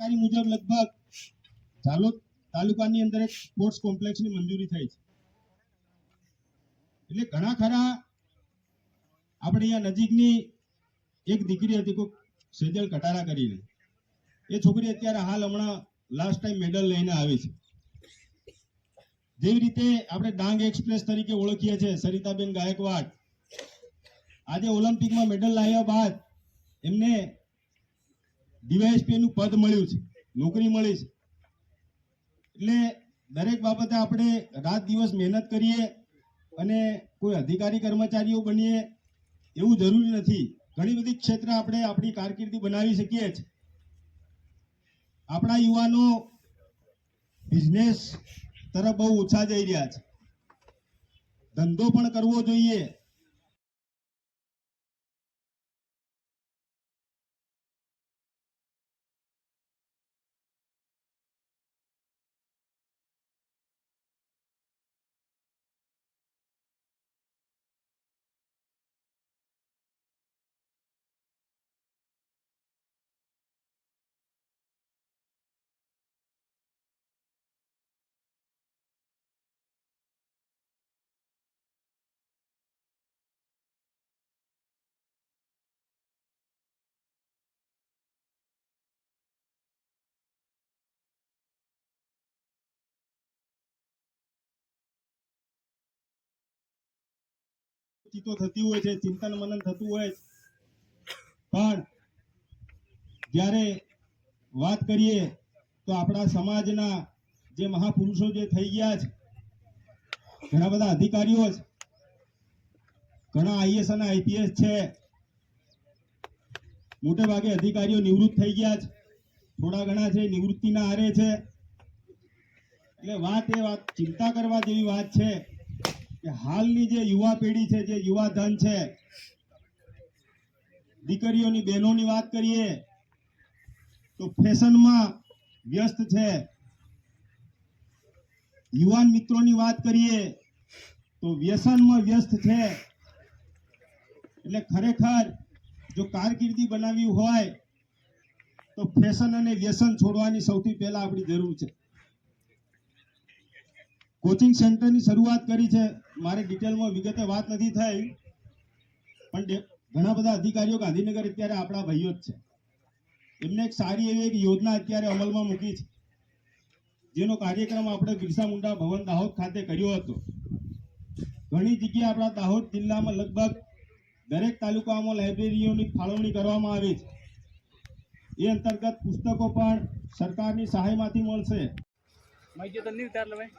જાણકારી મુજબ લગભગ ઝાલોદ તાલુકાની અંદર એક સ્પોર્ટ્સ કોમ્પ્લેક્સની મંજૂરી થઈ છે. એટલે ઘણા ખરા આપણે અહીંયા નજીકની એક દીકરી હતી, કોઈ સેજલ કટારા કરીને, એ છોકરી અત્યારે હાલ હમણાં લાસ્ટ ટાઈમ મેડલ લઈને આવી છે. જેવી રીતે આપણે ડાંગ એક્સપ્રેસ તરીકે ઓળખીએ છીએ સરિતાબેન ગાયકવાડ, આજે ઓલિમ્પિકમાં મેડલ લાવ્યા બાદ એમને ડીવાયએસપી નું પદ મળ્યું છે, નોકરી મળી છે. એટલે દરેક બાબતે આપણે રાત દિવસ મહેનત કરીએ અને કોઈ અધિકારી કર્મચારીઓ બનીએ એવું જરૂરી નથી. ઘણી બધી ક્ષેત્ર આપણે આપણી કારકિર્દી બનાવી શકીએ છીએ. આપણા યુવાનો બિઝનેસ તરફ બહુ ઓછા જઈ રહ્યા છે. ધંધો પણ કરવો જોઈએ. થતી હોય છે, ચિંતન મનન થતું હોય, પણ જ્યારે વાત કરીએ તો આપણા સમાજના જે મહાપુરુષો જે થઈ ગયા છે, ઘણા બધા અધિકારીઓ છે, ઘણા આઈએસ અને આઈપીએસ છે, મોટે ભાગે અધિકારીઓ નિવૃત્ત થઈ ગયા છે, થોડા ઘણા છે નિવૃત્તિના આરે છે. એટલે વાત ચિંતા કરવા જેવી વાત છે કે હાલની જે યુવા પેઢી છે, જે યુવા ધન છે, દીકરીઓની બહેનોની વાત કરીએ તો ફેશનમાં વ્યસ્ત છે. યુવાન મિત્રોની વાત કરીએ તો વ્યસનમાં વ્યસ્ત છે. એટલે ખરેખર જો કારકિર્દી બનાવવી હોય તો ફેશન અને વ્યસન છોડવાની સૌથી પહેલા આપણી જરૂર છે. કોચિંગ સેન્ટરની શરૂઆત કરી છે. મારે ડિટેલમાં વિગતે વાત નથી થઈ, પણ ઘણા બધા અધિકારીઓ ગાંધીનગર અત્યારે આપણા ભાઈઓ જ છે. એમને એક સારી એવી એક યોજના અત્યારે અમલમાં મૂકી છે, જેનો કાર્યક્રમ આપણે બિરસા મુંડા ભવન દાહોદ ખાતે કર્યો હતો. ઘણી જગ્યાએ આપણા દાહોદ જિલ્લામાં લગભગ દરેક તાલુકામાં લાઇબ્રેરીઓની ફાળવણી કરવામાં આવી છે. એ અંતર્ગત પુસ્તકો પણ સરકારની સહાયમાંથી મળશે. નહીં